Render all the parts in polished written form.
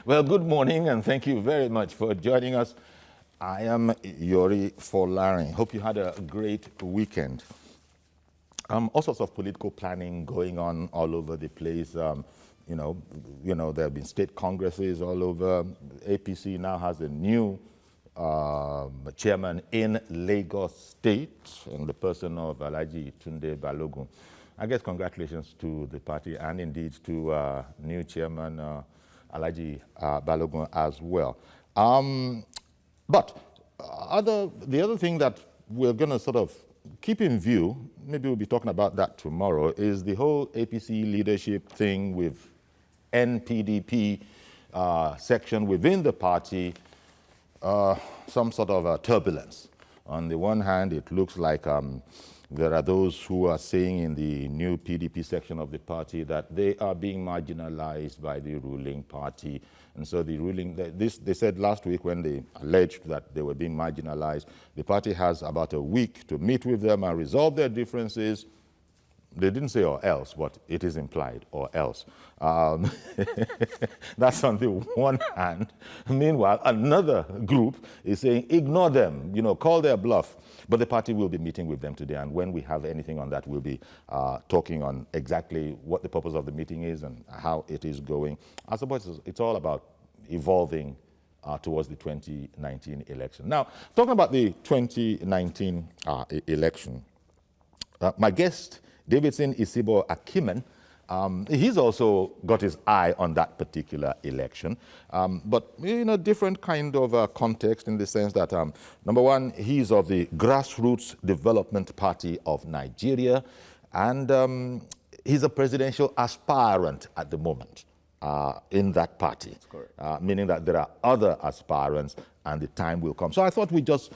Well, good morning, and thank you very much for joining us. I am Yori Folarin. Hope you had a great weekend. All sorts of political planning going on all over the place. You know, there have been state congresses all over. APC now has a new chairman in Lagos State, in the person of Alhaji Tunde Balogun. I guess congratulations to the party and indeed to new chairman Alhaji Balogun as well. But the other thing that we're going to sort of keep in view, maybe we'll be talking about that tomorrow, is the whole APC leadership thing with NPDP section within the party, some sort of turbulence. On the one hand, it looks like there are those who are saying in the new PDP section of the party that they are being marginalized by the ruling party. And so the ruling, they said last week when they alleged that they were being marginalized, the party has about a week to meet with them and resolve their differences. They didn't say or else, but it is implied, or else. That's on the one hand. Meanwhile, another group is saying, ignore them, call their bluff. But the party will be meeting with them today, and when we have anything on that, we'll be talking on exactly what the purpose of the meeting is and how it is going. I suppose it's all about evolving towards the 2019 election. Now, talking about the 2019 election, my guest, Davidson Isibo Akimen, he's also got his eye on that particular election, but in a different kind of context, in the sense that, number one, he's of the Grassroots Development Party of Nigeria, and he's a presidential aspirant at the moment in that party, meaning that there are other aspirants and the time will come. So I thought we'd just,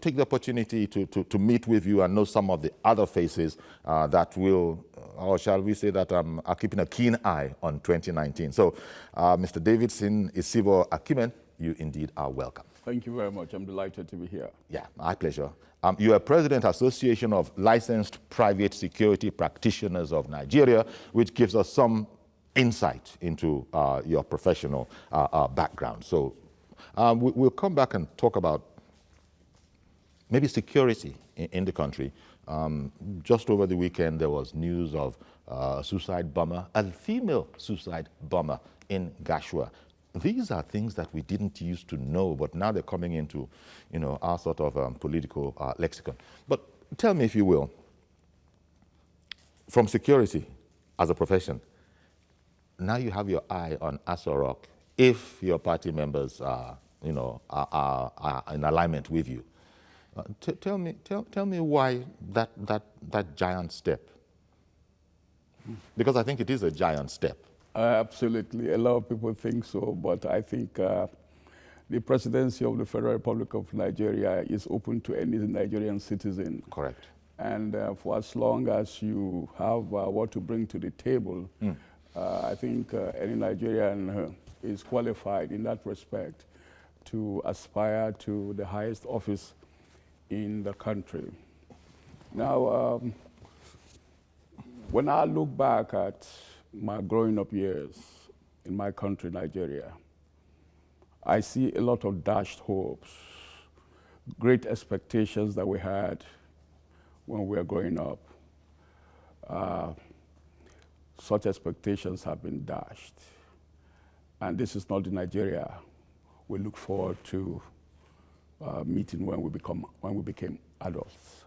take the opportunity to meet with you and know some of the other faces that will, or shall we say that are keeping a keen eye on 2019. So Mr. Davidson Isibo Akimen, you indeed are welcome. Thank you very much. I'm delighted to be here. Yeah, my pleasure. You are President Association of Licensed Private Security Practitioners of Nigeria, which gives us some insight into your professional background. So we'll come back and talk about maybe security in the country. Just over the weekend, there was news of a suicide bomber, a female suicide bomber in Gashua. These are things that we didn't used to know, but now they're coming into, our sort of political lexicon. But tell me, if you will, from security as a profession, now you have your eye on Aso Rock. If your party members are in alignment with you, tell me why that giant step? Because I think it is a giant step. Absolutely. A lot of people think so, but I think the presidency of the Federal Republic of Nigeria is open to any Nigerian citizen. Correct. And for as long as you have what to bring to the table, I think any Nigerian is qualified in that respect to aspire to the highest office in the country. Now, when I look back at my growing up years in my country, Nigeria, I see a lot of dashed hopes, great expectations that we had when we were growing up. Such expectations have been dashed. And this is not the Nigeria we look forward to meeting when we became adults.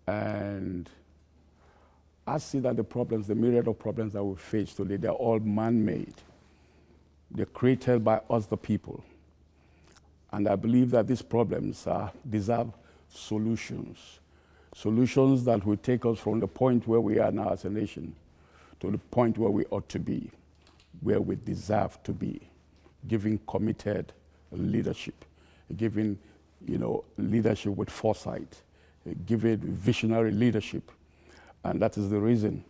And I see that the myriad of problems that we face today, they're all man-made. They're created by us, the people. And I believe that these problems deserve solutions. Solutions that will take us from the point where we are now as a nation to the point where we ought to be, where we deserve to be, giving committed leadership, giving leadership with foresight, giving visionary leadership. And that is the reason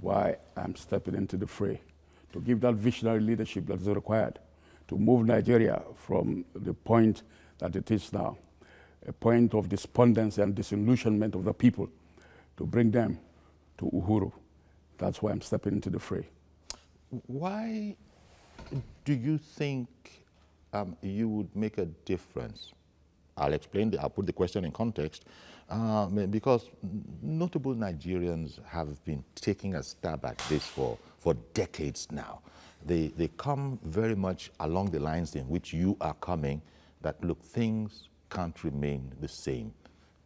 why I'm stepping into the fray, to give that visionary leadership that is required to move Nigeria from the point that it is now, a point of despondency and disillusionment of the people, to bring them to Uhuru. That's why I'm stepping into the fray. Why Do you think you would make a difference? I'll put the question in context, because notable Nigerians have been taking a stab at this for decades now. They come very much along the lines in which you are coming, that look, things can't remain the same.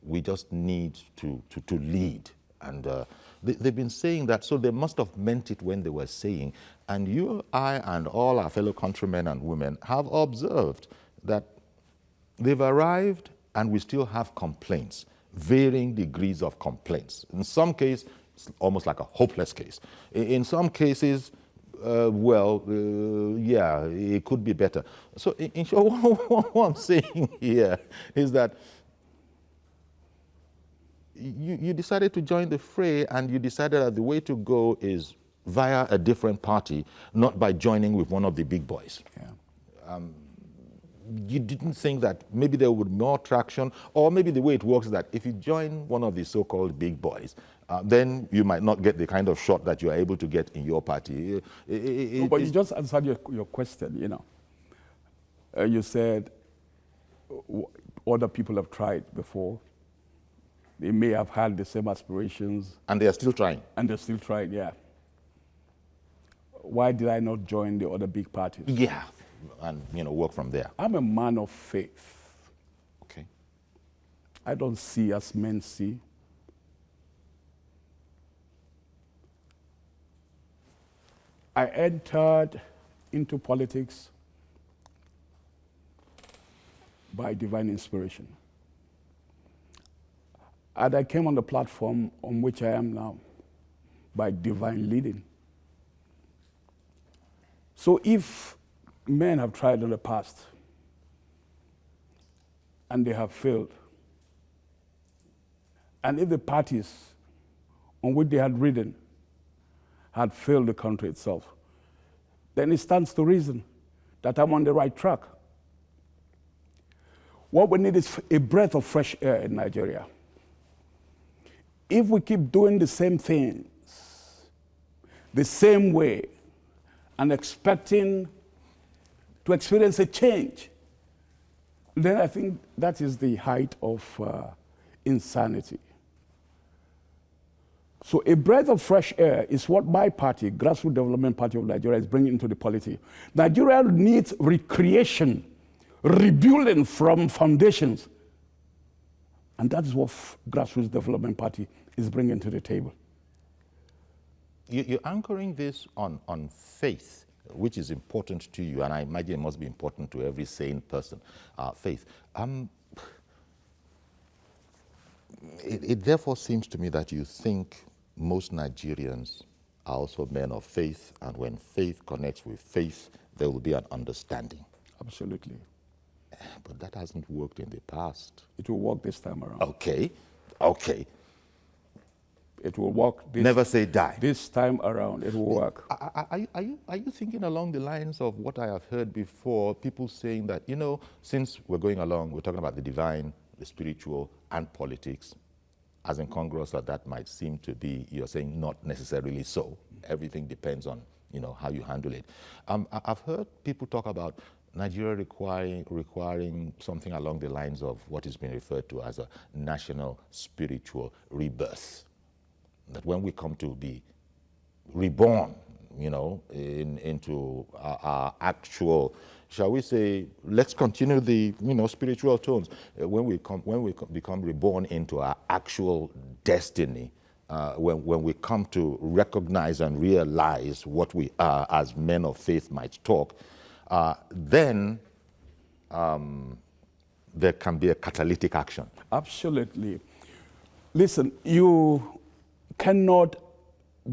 We just need to lead. And they've been saying that, so they must have meant it when they were saying. And you, I, and all our fellow countrymen and women have observed that they've arrived and we still have complaints, varying degrees of complaints. In some cases, it's almost like a hopeless case. In some cases, yeah, it could be better. So in short, what I'm saying here is that you decided to join the fray, and you decided that the way to go is via a different party, not by joining with one of the big boys. Yeah. You didn't think that maybe there would be more traction, or maybe the way it works is that if you join one of the so-called big boys, then you might not get the kind of shot that you are able to get in your party. But you just answered your question, you know. You said other people have tried before. They may have had the same aspirations. And they are still trying. And they're still trying, yeah. Why did I not join the other big parties? Yeah, and work from there. I'm a man of faith. Okay. I don't see as men see. I entered into politics by divine inspiration. And I came on the platform on which I am now by divine leading. So if men have tried in the past and they have failed, and if the parties on which they had ridden had failed the country itself, then it stands to reason that I'm on the right track. What we need is a breath of fresh air in Nigeria. If we keep doing the same things, the same way, and expecting to experience a change, then I think that is the height of insanity. So a breath of fresh air is what my party, Grassroots Development Party of Nigeria, is bringing into the polity. Nigeria needs recreation, rebuilding from foundations. And that is what Grassroots Development Party is bringing to the table. You're anchoring this on faith, which is important to you, and I imagine it must be important to every sane person, faith. It therefore seems to me that you think most Nigerians are also men of faith, and when faith connects with faith, there will be an understanding. Absolutely. But that hasn't worked in the past. It will work this time around. Okay. It will work. Never say die. This time around, it will work. Are you thinking along the lines of what I have heard before, people saying that, since we're going along, we're talking about the divine, the spiritual, and politics, as incongruous as that might seem to be, you're saying not necessarily so. Everything depends on, how you handle it. I've heard people talk about Nigeria requiring something along the lines of what is being referred to as a national spiritual rebirth. That when we come to be reborn, into our actual, shall we say, let's continue the, spiritual tones. When we become reborn into our actual destiny, when we come to recognize and realize what we are as men of faith might talk, then there can be a catalytic action. Absolutely. Listen, you cannot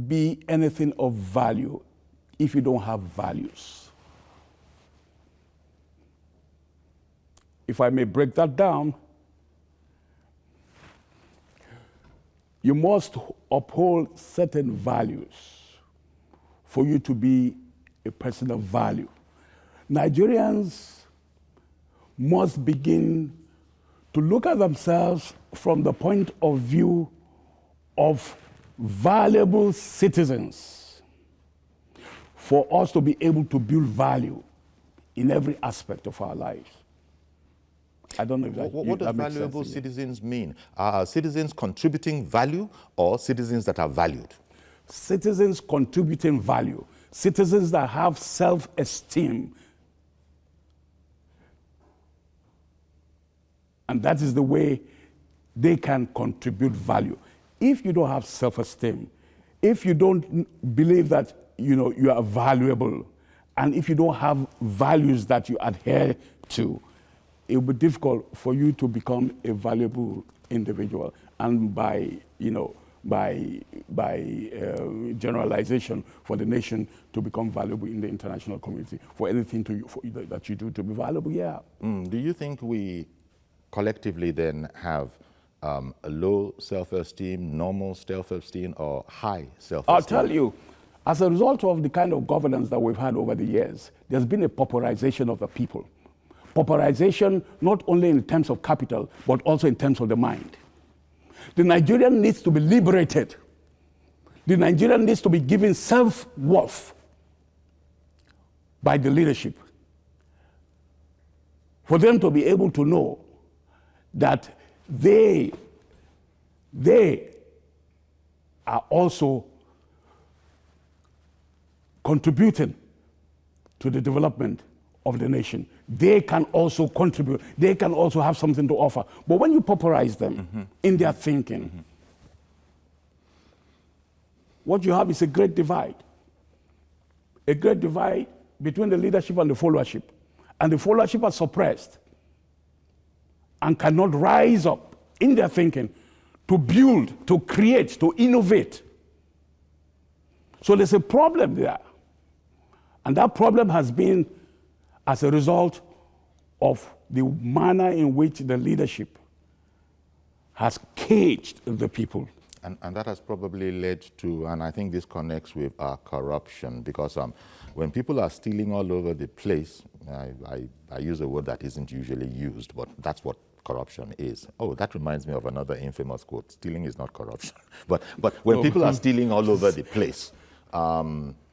be anything of value if you don't have values. If I may break that down, you must uphold certain values for you to be a person of value. Nigerians must begin to look at themselves from the point of view of valuable citizens. for us to be able to build value in every aspect of our lives. I don't know if that, What does that makes valuable sense to you. citizens mean? Are citizens contributing value or citizens that are valued? Citizens contributing value, citizens that have self-esteem. And that is the way they can contribute value. If you don't have self-esteem, if you don't believe that you are valuable, and if you don't have values that you adhere to, it will be difficult for you to become a valuable individual. And by generalization, for the nation to become valuable in the international community, for anything that you do to be valuable, yeah. Do you think we collectively then have a low self-esteem, normal self-esteem, or high self-esteem? I'll tell you, as a result of the kind of governance that we've had over the years, there's been a pauperization of the people. Pauperization not only in terms of capital, but also in terms of the mind. The Nigerian needs to be liberated. The Nigerian needs to be given self-worth by the leadership, for them to be able to know that they are also contributing to the development of the nation. They can also contribute. They can also have something to offer. But when you pauperize them in their thinking, what you have is a great divide. A great divide between the leadership and the followership. And the followership are suppressed and cannot rise up in their thinking to build, to create, to innovate. So there's a problem there. And that problem has been as a result of the manner in which the leadership has caged the people. And that has probably led to, and I think this connects with corruption, because when people are stealing all over the place, I use a word that isn't usually used, but that's what corruption is. Oh, that reminds me of another infamous quote: stealing is not corruption. But when people are stealing all over the place,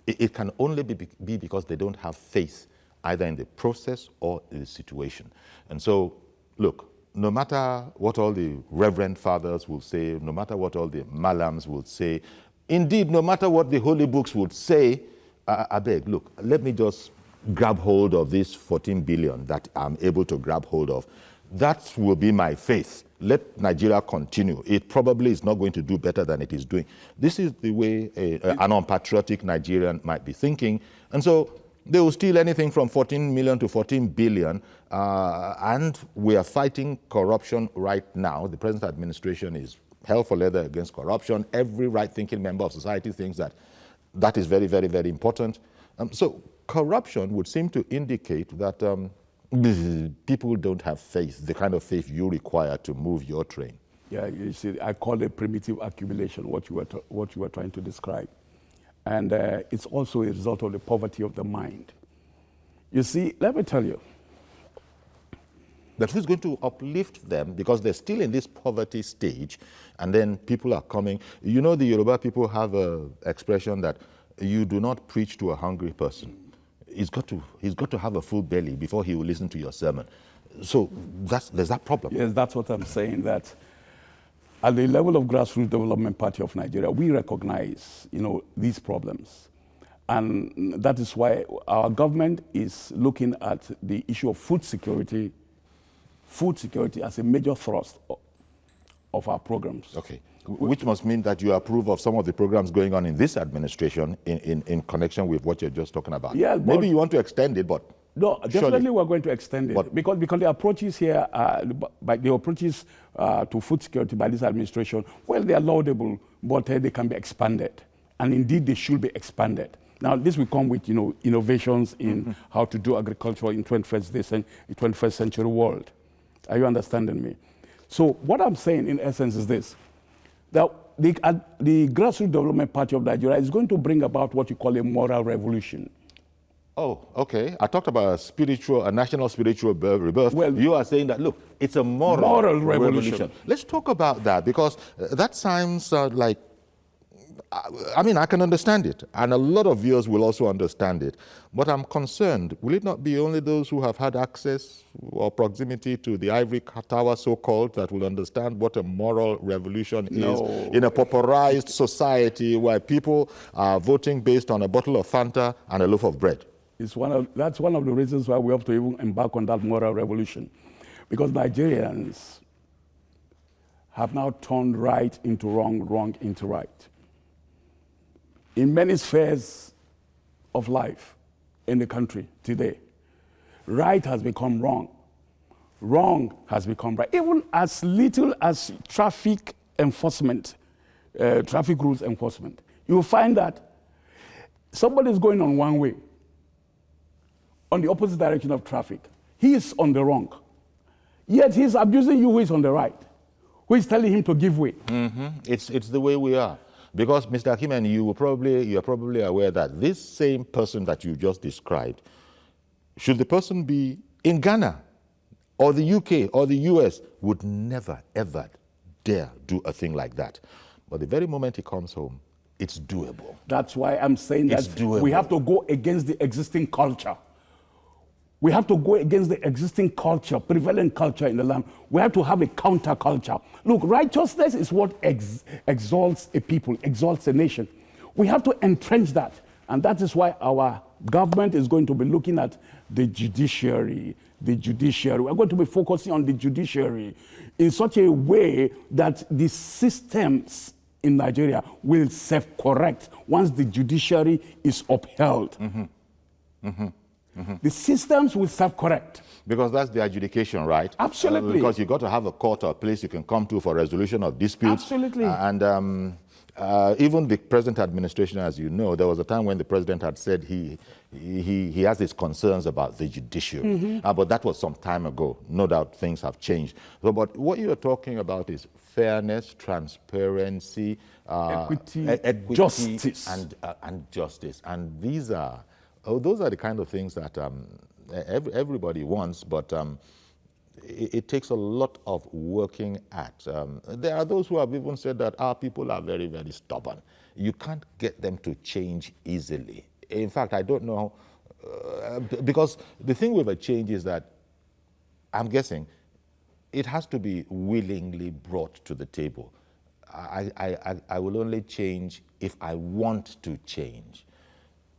it can only be because they don't have faith either in the process or in the situation. And so, look, no matter what all the reverend fathers will say, no matter what all the malams will say, indeed, no matter what the holy books would say, I beg, look, let me just grab hold of this 14 billion that I'm able to grab hold of. That will be my faith. Let Nigeria continue. It probably is not going to do better than it is doing. This is the way an unpatriotic Nigerian might be thinking. And so they will steal anything from 14 million to 14 billion. And we are fighting corruption right now. The present administration is hell for leather against corruption. Every right-thinking member of society thinks that that is very, very, very important. So corruption would seem to indicate that people don't have faith, the kind of faith you require to move your train. Yeah, you see, I call it primitive accumulation, what you were trying to describe. And it's also a result of the poverty of the mind. You see, let me tell you. But who's going to uplift them, because they're still in this poverty stage, and then people are coming. You know, the Yoruba people have an expression that you do not preach to a hungry person. He's got to have a full belly before he will listen to your sermon. So there's that problem. Yes, that's what I'm saying, that at the level of Grassroots Development Party of Nigeria, we recognize, these problems. And that is why our government is looking at the issue of food security as a major thrust of our programs. Okay. Which must mean that you approve of some of the programs going on in this administration in connection with what you're just talking about. Yeah, maybe you want to extend it, but no, definitely surely we're going to extend it, because the approaches here, the approaches to food security by this administration, well, they are laudable, but they can be expanded, and indeed they should be expanded. Now, this will come with innovations in how to do agriculture in 21st century world. Are you understanding me? So what I'm saying in essence is this: that the Grassroots Development Party of Nigeria is going to bring about what you call a moral revolution. Oh, okay. I talked about a national spiritual rebirth. Well, you are saying that, look, it's a moral revolution. Let's talk about that, because that sounds like I mean, I can understand it, and a lot of viewers will also understand it. But I'm concerned, will it not be only those who have had access or proximity to the ivory tower, so-called, that will understand what a moral revolution is in a pauperized society where people are voting based on a bottle of Fanta and a loaf of bread? That's one of the reasons why we have to even embark on that moral revolution. Because Nigerians have now turned right into wrong, wrong into right. In many spheres of life in the country today, right has become wrong. Wrong has become right. Even as little as traffic enforcement, traffic rules enforcement, you will find that somebody is going on one way, on the opposite direction of traffic. He is on the wrong. Yet he's abusing you who is on the right, who is telling him to give way. Mm-hmm. It's the way we are. Because, Mr. Akimen, you are probably aware that this same person that you just described, should the person be in Ghana or the UK or the US, would never, ever dare do a thing like that. But the very moment he comes home, it's doable. That's why I'm saying that we have to go against the existing culture. We have to go against the existing culture, prevalent culture in the land. We have to have a counterculture. Look, righteousness is what exalts a people, exalts a nation. We have to entrench that. And that is why our government is going to be looking at the judiciary. We're going to be focusing on the judiciary in such a way that the systems in Nigeria will self-correct once the judiciary is upheld. Mm-hmm. Mm-hmm. Mm-hmm. The systems will self-correct. Because that's the adjudication, right? Absolutely. Because you've got to have a court or a place you can come to for resolution of disputes. Absolutely. And even the present administration, as you know, there was a time when the president had said he has his concerns about the judiciary. Mm-hmm. But that was some time ago. No doubt things have changed. So, but what you're talking about is fairness, transparency, equity, justice. And justice. And these are... those are the kind of things that everybody wants, but it takes a lot of working at. There are those who have even said that our people are very, very stubborn. You can't get them to change easily. In fact, I don't know, because the thing with a change is that, I'm guessing, it has to be willingly brought to the table. I will only change if I want to change.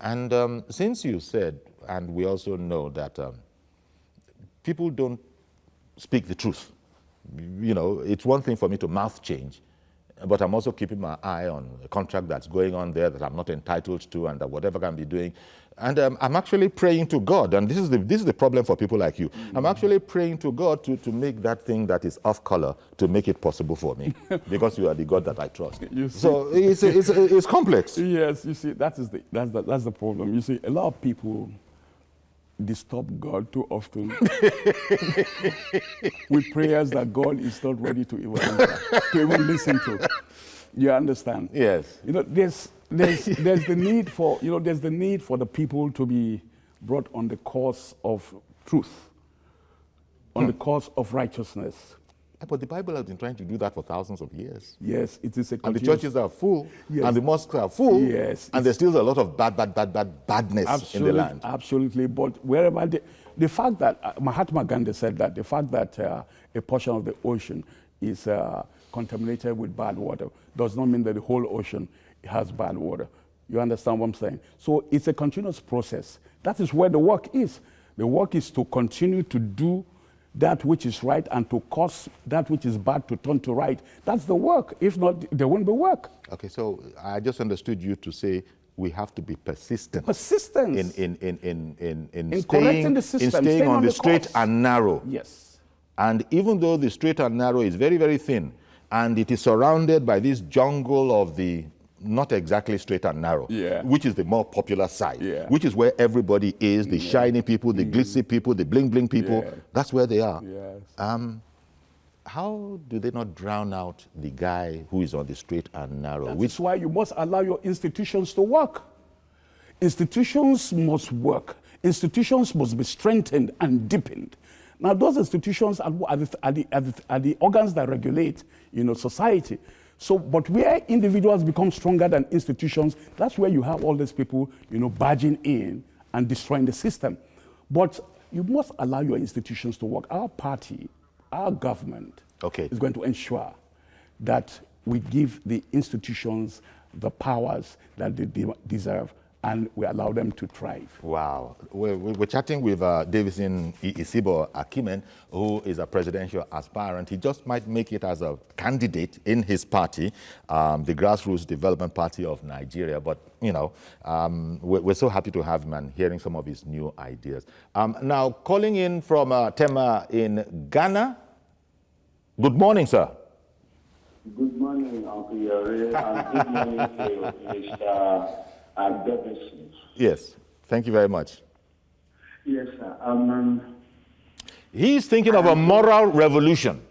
And since you said, and we also know that people don't speak the truth. You know, it's one thing for me to mouth change, but I'm also keeping my eye on a contract that's going on there that I'm not entitled to and that whatever I can be doing. And I'm actually praying to God, and this is the problem for people like you. Mm-hmm. I'm actually praying to God to make that thing that is off color, to make it possible for me, because you are the God that I trust. So it's complex. Yes, you see, that's the problem. You see, a lot of people disturb God too often with prayers that God is not ready to even answer, to even listen to. You understand? Yes. You know, there's the need for the people to be brought on the course of truth, on the course of righteousness. But the Bible has been trying to do that for thousands of years. Yes, it is a And the churches are full, yes. and the mosques are full, yes, and there's still a lot of badness in the land. Absolutely, but wherever the fact that Mahatma Gandhi said that, the fact that a portion of the ocean is contaminated with bad water does not mean that the whole ocean has bad water. You understand what I'm saying? So it's a continuous process. That is where the work is. The work is to continue to do that which is right and to cause that which is bad to turn to right. That's the work. If not, there won't be work. Okay, so I just understood you to say we have to be persistent. Persistence. In correcting the system, in staying on the straight course. and narrow. Yes. And even though the straight and narrow is very, very thin, and it is surrounded by this jungle of the not exactly straight and narrow, which is the more popular side, which is where everybody is, the shiny people, the glitzy people, the bling-bling people, that's where they are. Yes. How do they not drown out the guy who is on the straight and narrow? That's why you must allow your institutions to work. Institutions must work. Institutions must be strengthened and deepened. Now, those institutions are the organs that regulate, society. So, but where individuals become stronger than institutions, that's where you have all these people, barging in and destroying the system. But you must allow your institutions to work. Our party, our government is going to ensure that we give the institutions the powers that they deserve, and we allow them to thrive. Wow. We're chatting with Davidson Isibo Akimen, who is a presidential aspirant. He just might make it as a candidate in his party, the Grassroots Development Party of Nigeria. But, we're so happy to have him and hearing some of his new ideas. Now, calling in from Tema in Ghana. Good morning, sir. Good morning, Uncle Yori, and good morning to Mr. Davidson. Yes, thank you very much. Yes, sir. He's thinking of a moral revolution.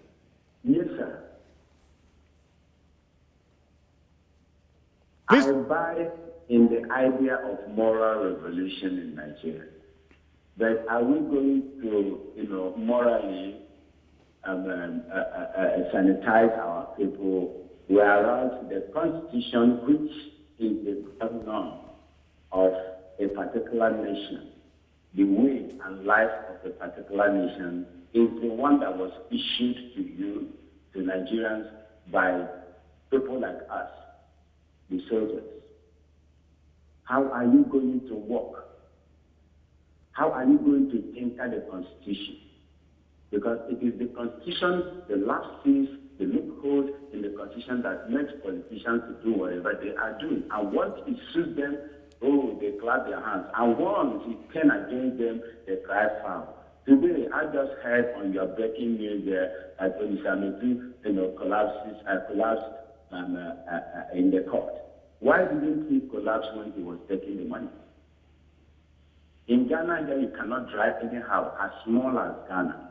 Yes, sir. Please. I buy in the idea of moral revolution in Nigeria. But are we going to, morally sanitize our people, whereas the Constitution, which is the governor of a particular nation, the way and life of a particular nation, is the one that was issued to you, to Nigerians, by people like us, the soldiers. How are you going to work? How are you going to tinker the Constitution? Because it is the Constitution, the lapses, the loopholes in the Constitution that makes politicians to do whatever they are doing. And once it suits them, they clap their hands. And once it turns against them, they cry foul. Today, I just heard on your breaking news that Onisametu, collapsed in the court. Why didn't he collapse when he was taking the money? In Ghana, you cannot drive anyhow as small as Ghana.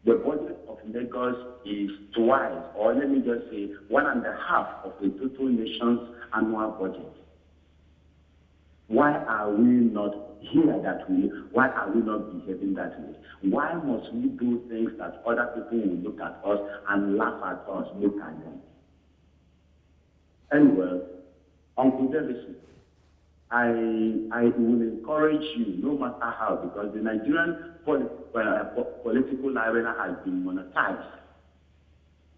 The budget of Lagos is twice, or let me just say, 1.5 of the total nation's annual budget. Why are we not here that way? Why are we not behaving that way? Why must we do things that other people will look at us and laugh at us, look at them? Anyway, Uncle Davidson, I will encourage you, no matter how, because the Nigerian political arena has been monetized.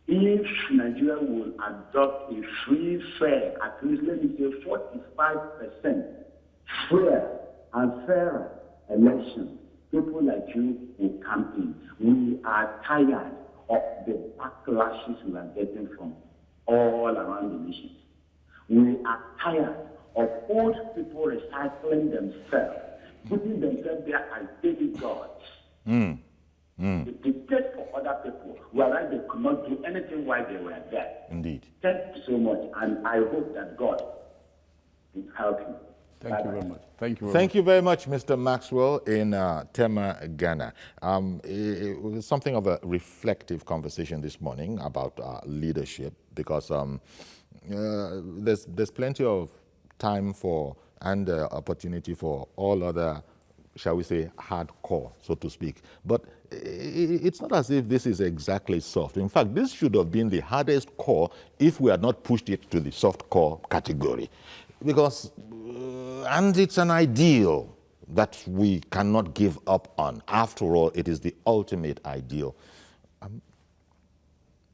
If Nigeria will adopt a free, fair, at least let me say 45% fair and fairer election, people like you will campaign. We are tired of the backlashes we are getting from all around the nation. We are tired of old people recycling themselves, putting themselves there as demigods. They dictate for other people, whereas they could not do anything while they were there. Indeed. Thank you so much, and I hope that God will help you. Thank you very much. Thank you very much, Mr. Maxwell in Tema, Ghana. It was something of a reflective conversation this morning about leadership, because there's plenty of time for and opportunity for all other, shall we say, hardcore, so to speak. But it's not as if this is exactly soft. In fact, this should have been the hardest core if we had not pushed it to the soft core category. Because, and it's an ideal that we cannot give up on. After all, it is the ultimate ideal.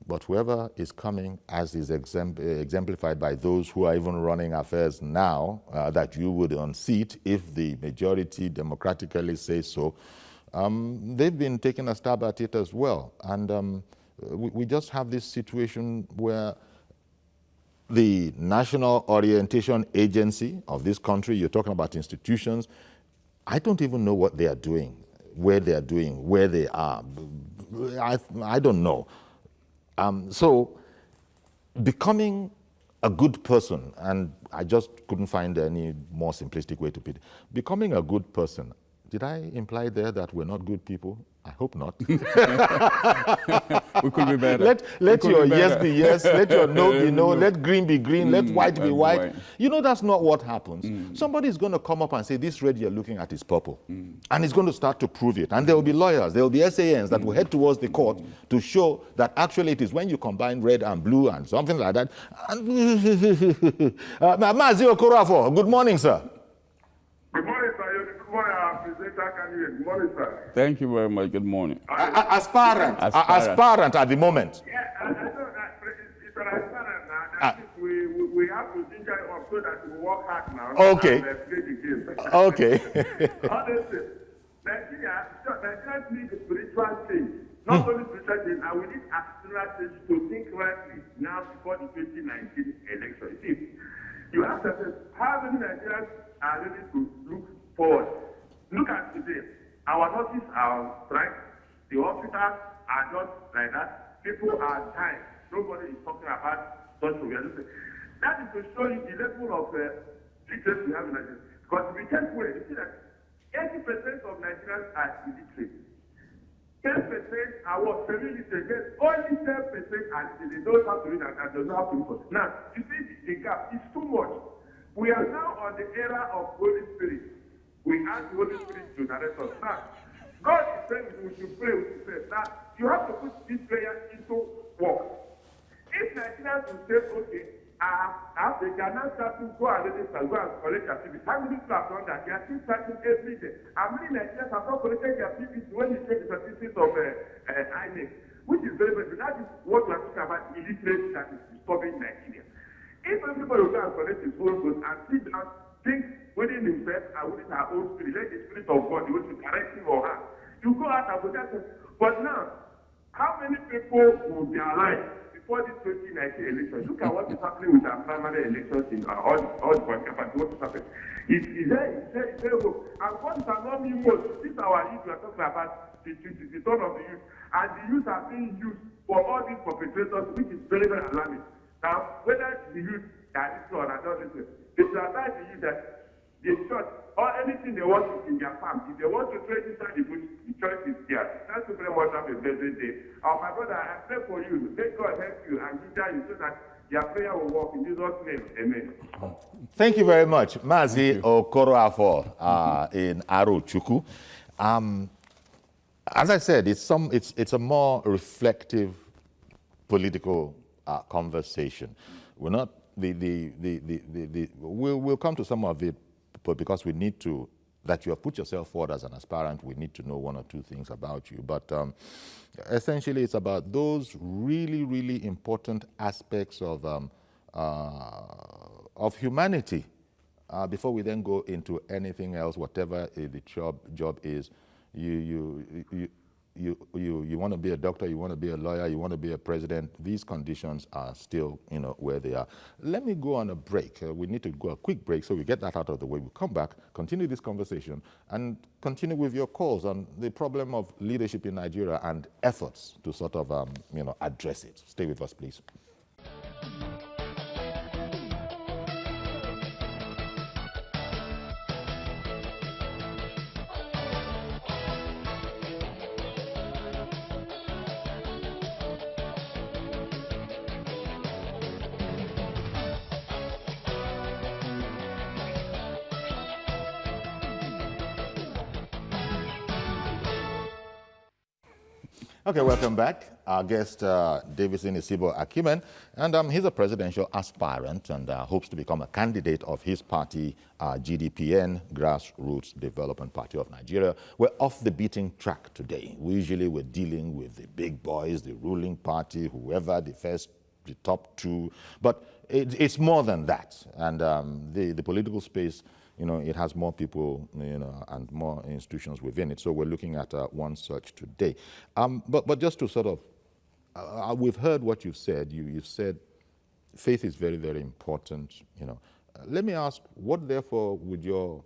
But whoever is coming, as is exemplified by those who are even running affairs now, that you would unseat if the majority democratically say so, they've been taking a stab at it as well. And we just have this situation where the National Orientation Agency of this country, you're talking about institutions, I don't even know what they are doing, where they are doing, where they are. I don't know. So becoming a good person, and I just couldn't find any more simplistic way to put it, becoming a good person, did I imply there that we're not good people? I hope not. We could be better. Let your yes be yes, let your no be no, let green be green, let white be white. You know, that's not what happens. Somebody is going to come up and say, this red you're looking at is purple. And it's going to start to prove it. And there will be lawyers, there will be SANs that will head towards the court to show that actually it is when you combine red and blue and something like that. Mazi Okorafor, good morning, sir. Good morning, sir. Good morning, presenter candidate. Good morning, sir. Thank you very much. Good morning. Aspirant at the moment. Yeah, I know that it's an aspirant now. We have to ginger him up so that we work hard now. Okay. And play the game. Okay. Honestly, Nigerians need a spiritual change. Not only spiritual change, and we need actual change to think rightly now before the 2019 election. See, you have to say, how many Nigerians are ready to look forward? Look at today. Our nurses are on strike. The hospitals are just like that. People are dying. Nobody is talking about such reality. That is to show you the level of literacy we have in Nigeria. Because if we take away, you see that 80% of Nigerians are illiterate. 10% are what? Semi-literate. Yes, only 10% are illiterate. They don't have to read and they don't have to read. Now, you see the gap is too much. We are now on the era of Holy Spirit. We ask the Holy Spirit to direct us. Now, God is saying we should pray, we should pray. Now, you have to put this prayer into work. If Nigerians will say, okay, they can now start to go and register, go and collect their PVC. How many people have done that? They are still starting every day. How many Nigerians have not collected their PVC when you check the statistics of INEC, which is very, very good. That is what we are talking about, illiteracy that is disturbing Nigeria. If everybody will go and collect his own vote and sit down, think within himself and within our own spirit, let the Spirit of God be able to direct him or her. You go out and go that. But now, how many people will be alive before this 2019 election? Look at what is happening with our primary elections in all the country, what is happening. It's very hope. And what is alarming most, this our youth we are talking about, the turn of the youth, and the youth are being used for all these perpetrators, which is very, very alarming. Now, whether the youth are listening or not listening, they should advise the youth that the church or anything they want to in their farm, if they want to trade inside the bush, the church is here. Thank you very much. Have a blessed day. My brother, I pray for you. May God help you and guide you so that your prayer will work in Jesus' name. Amen. Thank you very much, Mazi Okoroafor in Arochukwu. As I said, it's a more reflective political conversation. We're not we'll come to some of it, but because we need to, that you have put yourself forward as an aspirant, we need to know one or two things about you. But essentially, it's about those really, really important aspects of humanity. Before we then go into anything else, whatever the job is, you want to be a doctor, you want to be a lawyer, you want to be a president. These conditions are still, where they are. Let me go on a break. We need to go a quick break so we get that out of the way. We'll come back, continue this conversation, and continue with your calls on the problem of leadership in Nigeria and efforts to sort of, address it. Stay with us, please. Okay, welcome back. Our guest, Davidson Isibo Akimen, and he's a presidential aspirant and hopes to become a candidate of his party, GDPN, Grassroots Development Party of Nigeria. We're off the beaten track today. Usually we're dealing with the big boys, the ruling party, whoever, the top two, but it's more than that. And the political space, it has more people, and more institutions within it. So we're looking at one such today. But just to sort of, we've heard what you've said. You've said faith is very, very important. Let me ask, what therefore would your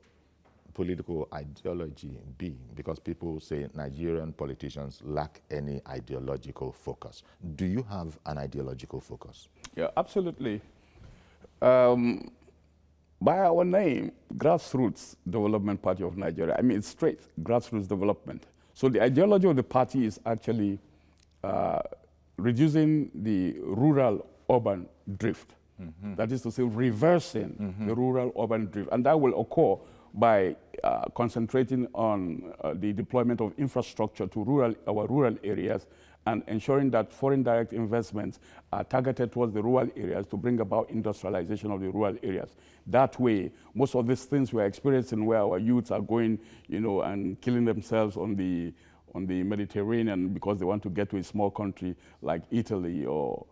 political ideology be? Because people say Nigerian politicians lack any ideological focus. Do you have an ideological focus? Yeah, absolutely. By our name, Grassroots Development Party of Nigeria, I mean, it's straight, grassroots development. So the ideology of the party is actually reducing the rural-urban drift. That is to say, reversing the rural-urban drift. And that will occur by concentrating on the deployment of infrastructure to our rural areas and ensuring that foreign direct investments are targeted towards the rural areas to bring about industrialization of the rural areas. That way, most of these things we're experiencing where our youths are going, and killing themselves on the Mediterranean because they want to get to a small country like Italy or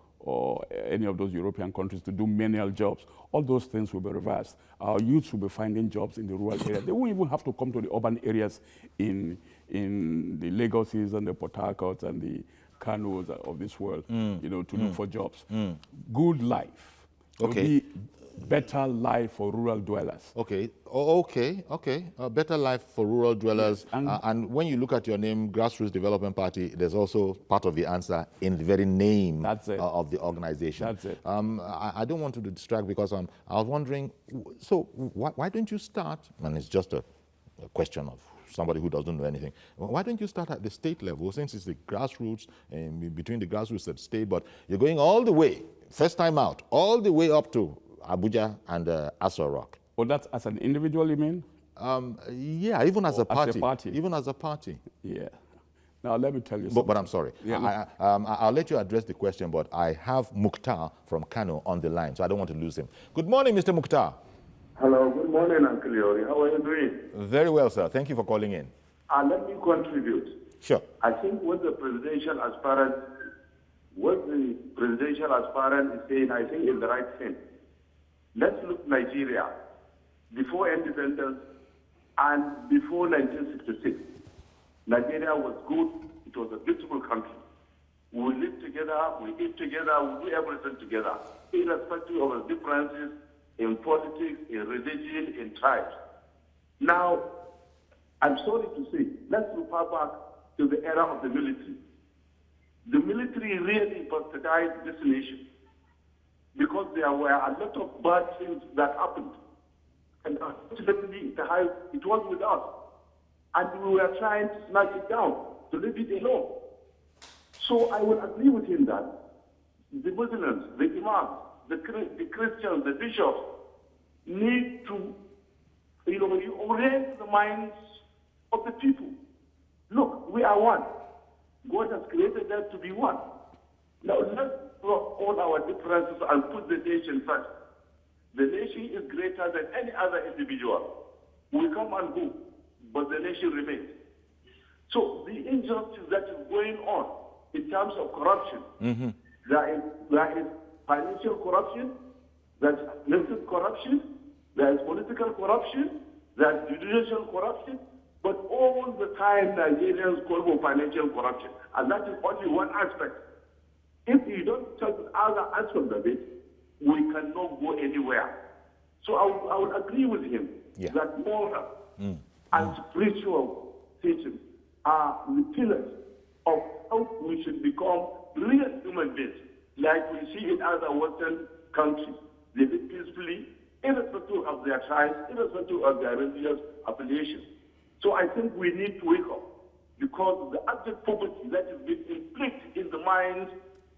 any of those European countries to do menial jobs, all those things will be reversed. Our youths will be finding jobs in the rural area. They won't even have to come to the urban areas in the Lagoses and the Port Harcourts and the Kanos of this world, to look for jobs. Good life. Okay. Will be better life for rural dwellers. Okay, okay. A better life for rural dwellers. Yes. And when you look at your name, Grassroots Development Party, there's also part of the answer in the very name That's it. Of the organization. That's it. I don't want to distract because I was wondering, so why don't you start, and it's just a question of somebody who doesn't know anything, why don't you start at the state level, since it's the grassroots, and between the grassroots and state, but you're going all the way, first time out, all the way up to Abuja and Aso Rock. Or that's as an individual, you mean? Yeah, even as a party. As a party. Even as a party. Yeah. Now, let me tell you something. But I'm sorry. Yeah. I'll let you address the question, but I have Mukhtar from Kano on the line, so I don't want to lose him. Good morning, Mr. Mukhtar. Hello, good morning, Uncle Yori. How are you doing? Very well, sir. Thank you for calling in. Let me contribute. Sure. I think what the presidential aspirant is saying, I think is the right thing. Let's look Nigeria before independence and before 1966. Nigeria was good. It was a beautiful country. We live together, we eat together, we do everything together, irrespective of the differences in politics, in religion, in tribes. Now, I'm sorry to say, let's refer back to the era of the military. The military really bastardized this nation because there were a lot of bad things that happened. And unfortunately, it was with us. And we were trying to smash it down, to leave it alone. So I will agree with him that the Muslims, the imams, the Christians, the bishops need to reorient the minds of the people. Look, we are one. God has created us to be one. Now let's drop all our differences and put the nation first. The nation is greater than any other individual. We come and go, but the nation remains. So the injustice that is going on in terms of corruption, there is financial corruption, there's mental corruption, there's political corruption, there's judicial corruption, but all the time Nigerians call for financial corruption, and that is only one aspect. If you don't touch other aspects of it, we cannot go anywhere. So I would agree with him that moral and spiritual teachings are the pillars of how we should become real human beings, like we see in other Western countries. They live peacefully, irrespective of their tribes, irrespective of their religious affiliation. So I think we need to wake up, because the abject poverty that is being inflicted in the minds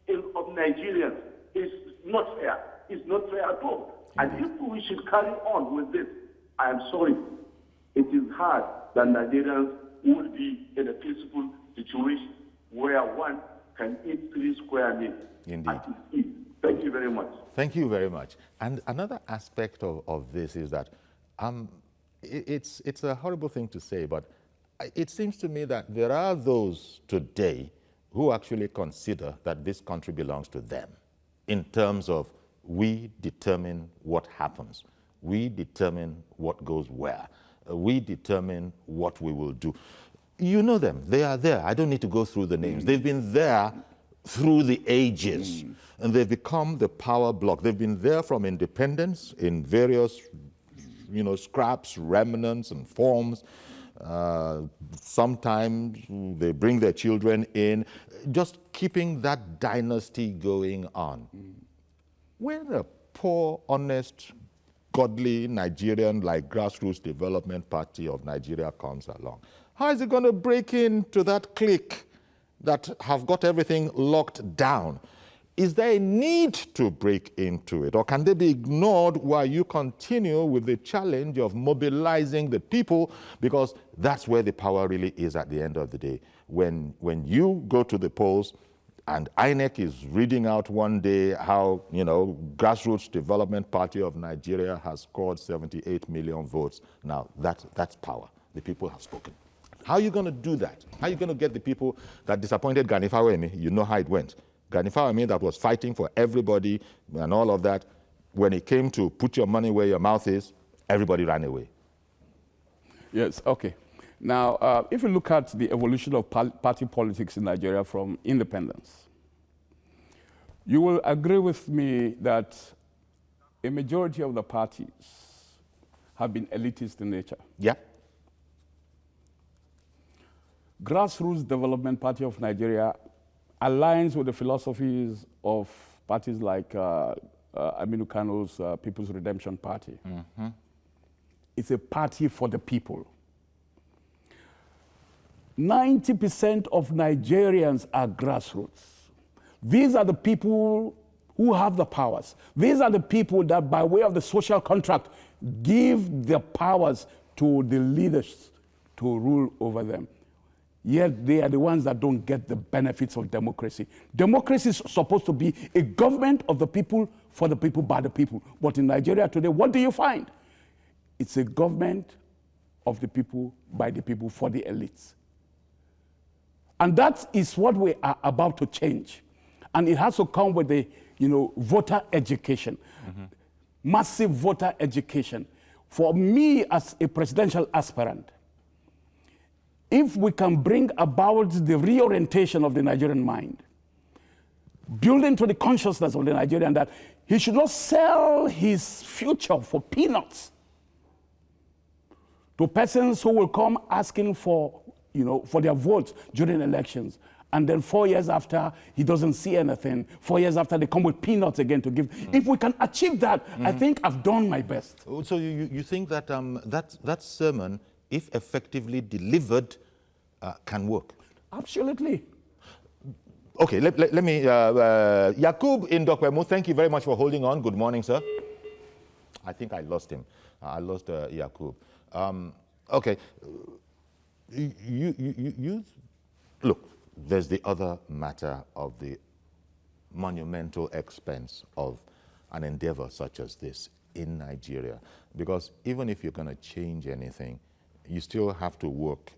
of Nigerians is not fair. It's not fair at all. And if we should carry on with this, I am sorry, it is hard that Nigerians will be in a peaceful situation where one can eat 3 square meals. Indeed. Thank you very much. Thank you very much. And another aspect of this is that it's a horrible thing to say, but it seems to me that there are those today who actually consider that this country belongs to them, in terms of we determine what happens. We determine what goes where. We determine what we will do. You know them. They are there. I don't need to go through the names. They've been there through the ages, and they've become the power block. They've been there from independence in various, scraps, remnants, and forms. Sometimes they bring their children in, just keeping that dynasty going on. When a poor, honest, godly Nigerian like Grassroots Development Party of Nigeria comes along, How is it going to break into that clique that have got everything locked down? Is there a need to break into it, or can they be ignored while you continue with the challenge of mobilizing the people? Because that's where the power really is at the end of the day. When you go to the polls and INEC is reading out one day how, Grassroots Development Party of Nigeria has scored 78 million votes. Now, that's power. The people have spoken. How are you going to do that? How are you going to get the people that disappointed Gani Fawehinmi? You know how it went. Gani Fawehinmi, that was fighting for everybody and all of that, when it came to put your money where your mouth is, everybody ran away. Yes, okay. Now, if you look at the evolution of party politics in Nigeria from independence, you will agree with me that a majority of the parties have been elitist in nature. Yeah. Grassroots Development Party of Nigeria aligns with the philosophies of parties like Aminu Kano's People's Redemption Party. Mm-hmm. It's a party for the people. 90% of Nigerians are grassroots. These are the people who have the powers. These are the people that, by way of the social contract, give the powers to the leaders to rule over them. Yet they are the ones that don't get the benefits of democracy. Democracy is supposed to be a government of the people, for the people, by the people. But in Nigeria today, what do you find? It's a government of the people, by the people, for the elites. And that is what we are about to change. And it has to come with the, voter education, massive voter education. For me, as a presidential aspirant, if we can bring about the reorientation of the Nigerian mind, build into the consciousness of the Nigerian that he should not sell his future for peanuts to persons who will come asking for, for their votes during elections. And then 4 years after, he doesn't see anything. 4 years after, they come with peanuts again to give. If we can achieve that, I think I've done my best. So you think that that sermon, if effectively delivered, can work? Absolutely. Okay, let me, Yakub in Dokwemu, thank you very much for holding on. Good morning, sir. I think I lost him. I lost Yakub. Okay, you look, there's the other matter of the monumental expense of an endeavor such as this in Nigeria. Because even if you're going to change anything, you still have to work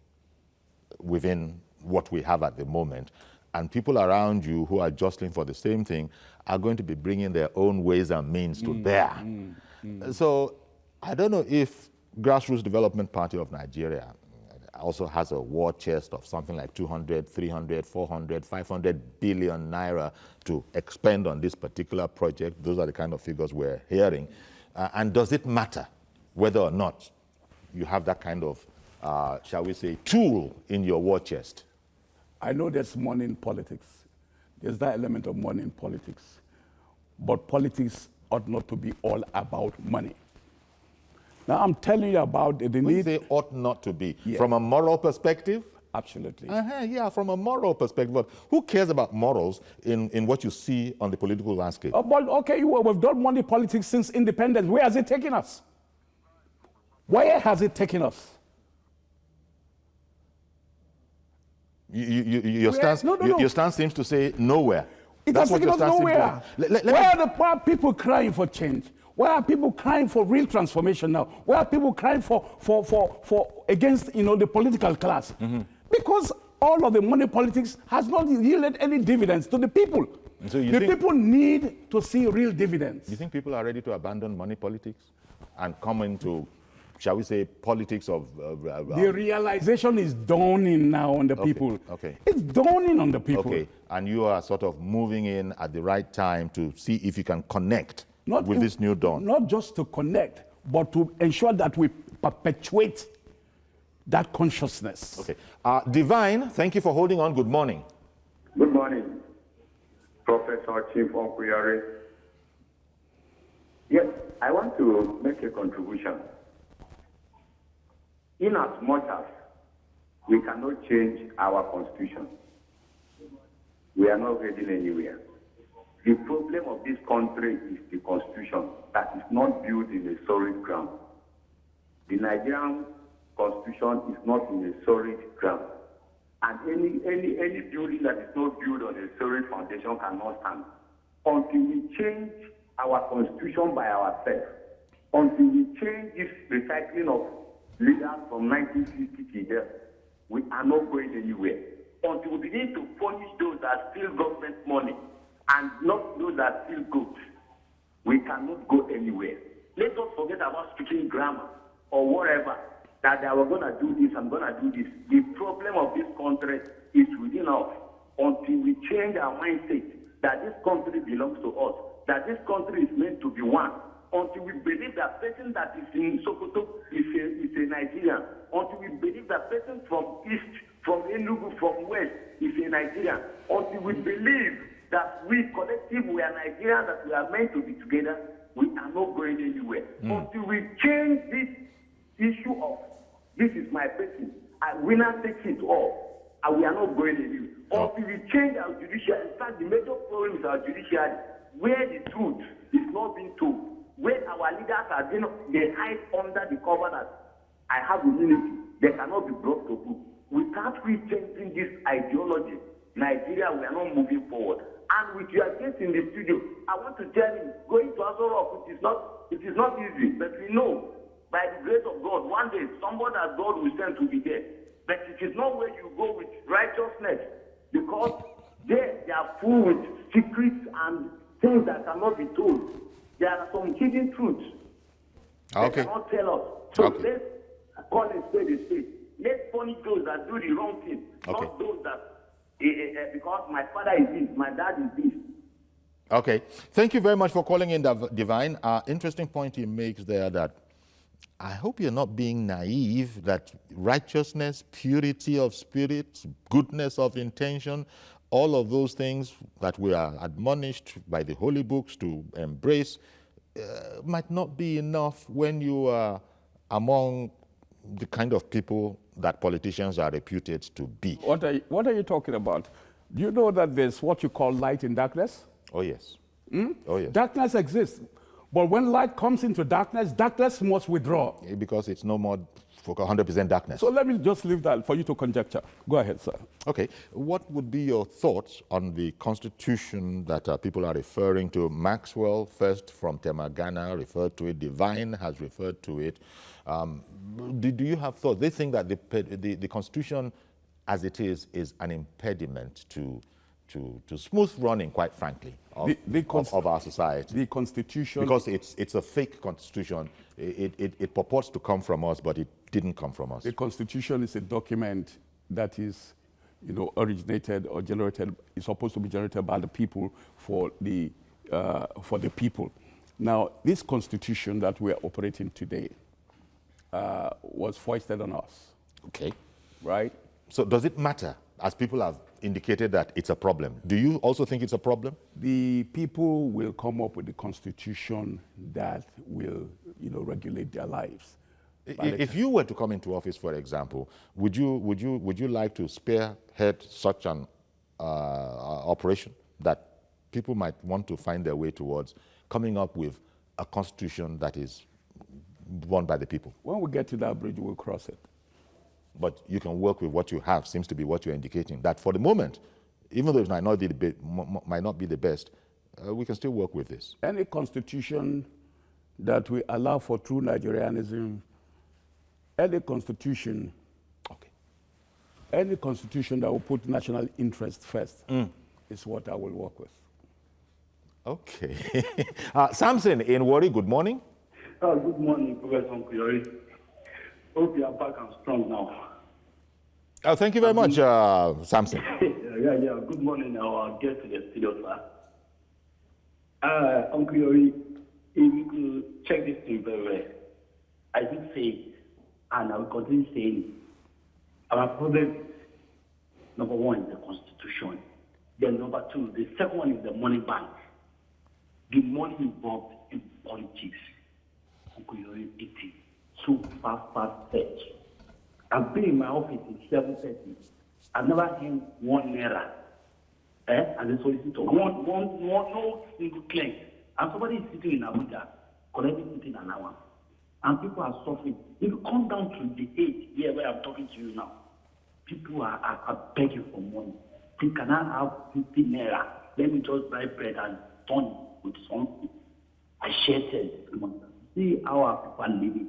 within what we have at the moment. And people around you who are jostling for the same thing are going to be bringing their own ways and means to bear. So I don't know if Grassroots Development Party of Nigeria also has a war chest of something like 200, 300, 400, 500 billion naira to expend on this particular project. Those are the kind of figures we're hearing. And does it matter whether or not you have that kind of, shall we say, tool in your war chest? I know there's money in politics. There's that element of money in politics. But politics ought not to be all about money. Now, I'm telling you about the need. They ought not to be. Yeah. From a moral perspective? Absolutely. Yeah, from a moral perspective. But who cares about morals in what you see on the political landscape? But okay, we've done money politics since independence. Where has it taken us? Where has it taken us? Your stance seems to say nowhere. It has taken us nowhere. Where are the poor people crying for change? Where are people crying for real transformation now? Where are people crying for against the political class? Because all of the money politics has not yielded any dividends to the people. So the people need to see real dividends. You think people are ready to abandon money politics and come into, shall we say, politics of... the realization is dawning now on the people. Okay. It's dawning on the people. Okay, and you are sort of moving in at the right time to see if you can connect with this new dawn. Not just to connect, but to ensure that we perpetuate that consciousness. Okay. Divine, thank you for holding on. Good morning. Good morning, Professor Chief Okwuyari. Yes, I want to make a contribution. In as much as we cannot change our constitution. We are not heading anywhere. The problem of this country is the constitution that is not built in a solid ground. The Nigerian constitution is not in a solid ground. And any building that is not built on a solid foundation cannot stand. Until we change our constitution by ourselves, until we change this recycling of leaders from 1950 to there, we are not going anywhere. Until we begin to punish those that steal government money and not those that steal goods, we cannot go anywhere. Let us forget about speaking grammar or whatever, that they were going to do this, I'm going to do this. The problem of this country is within us. Until we change our mindset that this country belongs to us, that this country is meant to be one, until we believe that person that is in Sokoto is a Nigerian, until we believe that person from East, from Enugu, from West is a Nigerian, until we believe that we collectively we are Nigerians, that we are meant to be together, we are not going anywhere. Until we change this issue of this is my person, and winner takes it all, and we are not going anywhere. Until we change our judiciary. In fact, the major problem is our judiciary, where the truth is not being told, where our leaders are being, they hide under the cover that I have immunity, they cannot be brought to book. Without we changing this ideology, Nigeria, we are not moving forward. And with your guest in the studio, I want to tell you, going to Aso Rock, it is not easy, but we know by the grace of God, one day somebody that God will send to be there. But it is not where you go with righteousness, because they are full with secrets and things that cannot be told. There are some hidden truths Okay. they cannot tell us. So Okay. let's call it spade a spade. Let's punish those that do the wrong thing, Okay. not those that because my father is this, my dad is this. Okay. Thank you very much for calling in, Divine. Interesting point he makes there, that I hope you're not being naive, that righteousness, purity of spirit, goodness of intention, all of those things that we are admonished by the holy books to embrace might not be enough when you are among the kind of people that politicians are reputed to be. What are you talking about? Do you know that there's what you call light in darkness? Oh, yes. Oh, yes. Darkness exists. But when light comes into darkness, darkness must withdraw. Because it's no more for 100% darkness. So let me just leave that for you to conjecture. Go ahead, sir. Okay. What would be your thoughts on the constitution that people are referring to? Maxwell, first from Temagana, referred to it. Divine has referred to it. Do you have thoughts? They think that the constitution as it is an impediment to smooth running, quite frankly, of our society. The constitution... Because it's a fake constitution. It purports to come from us, but it didn't come from us. The constitution is a document that is, originated or generated, is supposed to be generated by the people for the people. Now, this constitution that we are operating today was foisted on us. Okay. Right? So does it matter, as people have indicated that it's a problem? Do you also think it's a problem? The people will come up with a constitution that will, regulate their lives. If you were to come into office, for example, would you like to spearhead such an operation that people might want to find their way towards coming up with a constitution that is won by the people? When we get to that bridge, we'll cross it. But you can work with what you have, seems to be what you're indicating. That for the moment, even though it might not be the best, we can still work with this. Any constitution that will allow for true Nigerianism, any constitution that will put national interest first is what I will work with. Okay. Samson in Warri, good morning. Good morning, Professor Onkuyori. Hope you are back and strong now. Oh, thank you very much, Samson. Yeah. Good morning, our guest to the studio, sir. Onkuyori, if you could check this thing very well. I did say it, and I will continue saying it. Our problem, number one, is the Constitution. Then number two, the second one is the money bank. The money involved in politics. Onkuyori, it is so far-fetched. I'm paying my office in 7:30. I've never seen 1 naira. And the solicitor, no single claim. And somebody is sitting in Abuja, collecting it in an hour. And people are suffering. If you come down to the 8 here where I'm talking to you now, people are begging for money. They cannot have 50 naira. Let me just buy bread and turn it with something. I share this money. See how our people are living.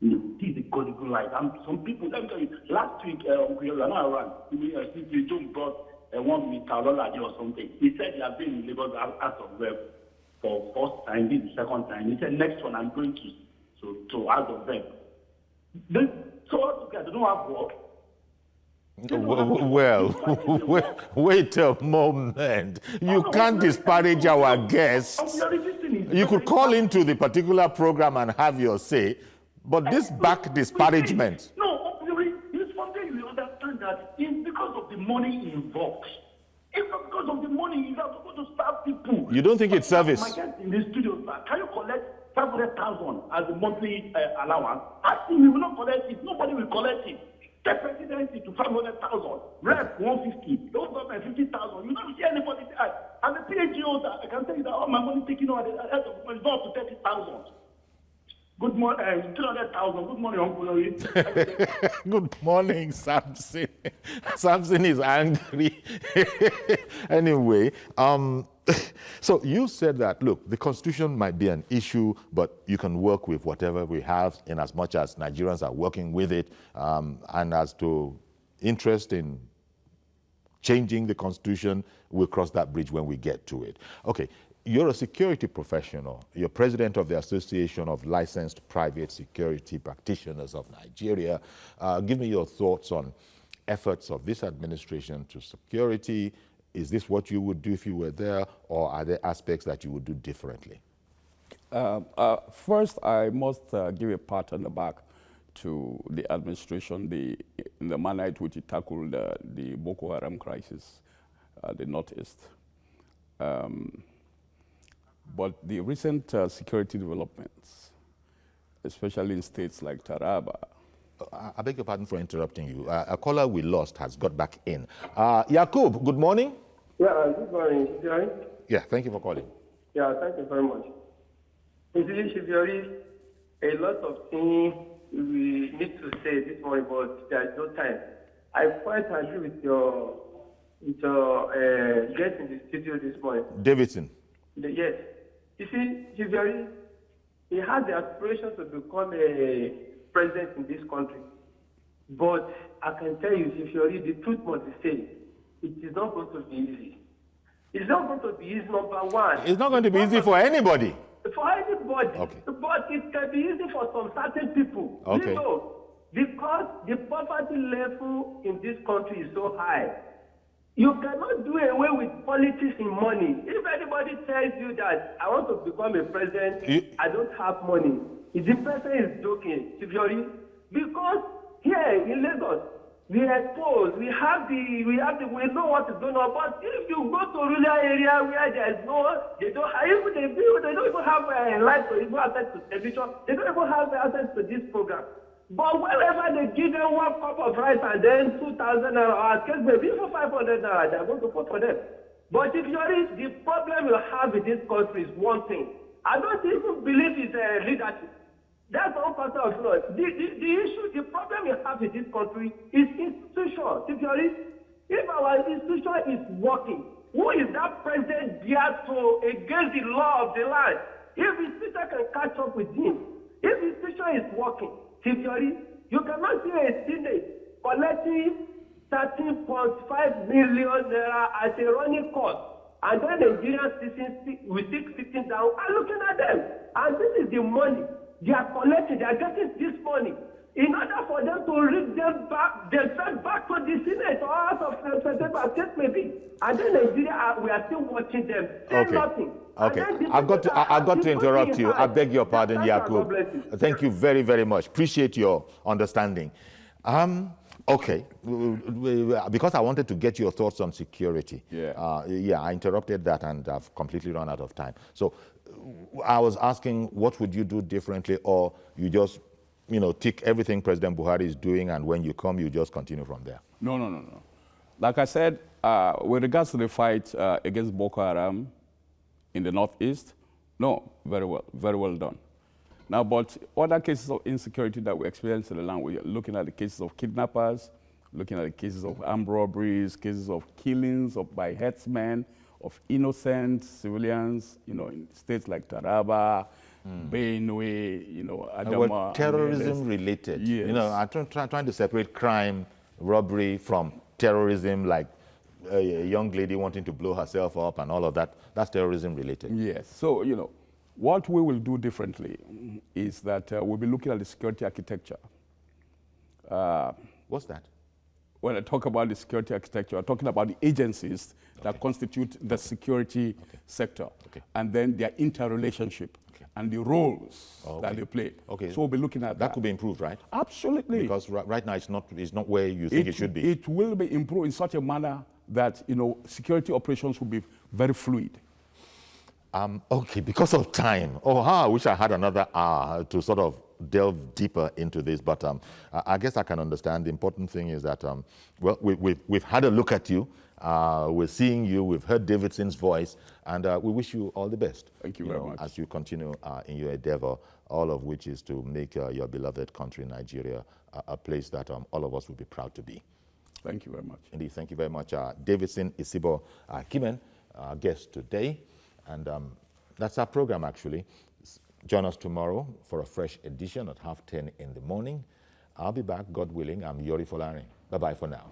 This is the God life. And some people, let me tell you, last week, we were not around. We just brought 1 meter or something. He said he has been in Lagos House of Rep for first time, this is the second time. He said next one I'm going to House of Rep. So all together, they don't have work. Well, wait a moment. You can't disparage our guests. You could call into the particular program and have your say, but this back disparagement. No, it's something you understand that it's because of the money involved. It's not because of the money involved to start people. You don't think it's service? My guest in the studio, sir, can you collect 500,000 as a monthly allowance? I think we will not collect it. Nobody will collect it. The presidency to 500,000, rep 150, those government 50,000. You don't see anybody there. I'm a PhD holder. I can tell you that all my money taken over the head of money go up to 30,000. Good morning, 300,000. Good morning, Uncle. Good morning, Samson. Samson is angry. Anyway, so you said that, look, the Constitution might be an issue, but you can work with whatever we have in as much as Nigerians are working with it. And as to interest in changing the Constitution, we'll cross that bridge when we get to it. Okay. You're a security professional. You're president of the Association of Licensed Private Security Practitioners of Nigeria. Give me your thoughts on efforts of this administration to security. Is this what you would do if you were there, or are there aspects that you would do differently? First, I must give a pat on the back to the administration, in the manner in which it tackled the Boko Haram crisis, the Northeast. But the recent security developments, especially in states like Taraba. I beg your pardon for interrupting you. A caller we lost has got back in. Yakub, good morning. Yeah, good morning. Shivjori. Yeah, thank you for calling. Yeah, thank you very much. Shivjori, a lot of things we need to say this morning, but there is no time. I quite agree with your guest in the studio this morning. Davidson. Yes. You see, Shivjori, he has the aspiration to become a president in this country. But I can tell you, Shivjori, the truth must be said. It is not going to be easy. It's not going to be easy, number one. It's not going to be easy for anybody. For anybody. Okay. But it can be easy for some certain people. Okay. You know, because the poverty level in this country is so high. You cannot do away with politics in money. If anybody tells you that I want to become a president, I don't have money, the person is joking, Shivjori. Because here in Lagos, we are exposed, we know what is going on. But if you go to a rural area where there is they don't even have light to even access to television, they don't even have access to this program. But whenever they give them 1 cup of rice and then 2,000 naira, or maybe even 500 naira, they are going to vote for them. But if the problem you have in this country is one thing. I don't even believe it's leadership. That's one part of it. The problem you have in this country is institution. If our institution is working, who is that president there to against the law of the land? If the institution can catch up with him, if the institution is working, you cannot see a Senate collecting 13.5 million naira as a running cost, and then Nigerians sitting down and looking at them. And this is the money they are collecting. They are getting this money in order for them to read them back to the Senate or House of Representatives, maybe. And then Nigeria, we are still watching them. Say nothing. Okay, I've got to interrupt you. I beg your pardon, Yakub. Thank you very, very much. Appreciate your understanding. Okay, because I wanted to get your thoughts on security. I interrupted that and I've completely run out of time. So I was asking, what would you do differently, or you just tick everything President Buhari is doing, and when you come, you just continue from there? No. Like I said, with regards to the fight against Boko Haram in the northeast, no, very well done. Now, but other cases of insecurity that we experience in the land, we're looking at the cases of kidnappers, looking at the cases of armed robberies, cases of killings by herdsmen, of innocent civilians, in states like Taraba, Benue, Adamawa. Well, terrorism related. Yes. I'm trying to separate crime, robbery from terrorism, like a young lady wanting to blow herself up and all of that. That's terrorism related. Yes. So, what we will do differently is that we'll be looking at the security architecture. What's that? When I talk about the security architecture, I'm talking about the agencies that constitute the security sector, and then their interrelationship and the roles that they play. Okay. So we'll be looking at that. That could be improved, right? Absolutely. Because right now it's not where you think it should be. It will be improved in such a manner that security operations will be very fluid. Okay, because of time. I wish I had another hour to sort of delve deeper into this, but I guess I can understand. The important thing is that, we've had a look at you, we're seeing you, we've heard Davidson's voice, and we wish you all the best. Thank you very much. As you continue in your endeavor, all of which is to make your beloved country, Nigeria, a place that all of us will be proud to be. Thank you very much. Indeed, thank you very much. Davidson Isibo Kimen, our guest today. And that's our program, actually. Join us tomorrow for a fresh edition at 10:30 in the morning. I'll be back, God willing. I'm Yori Folarin. Bye-bye for now.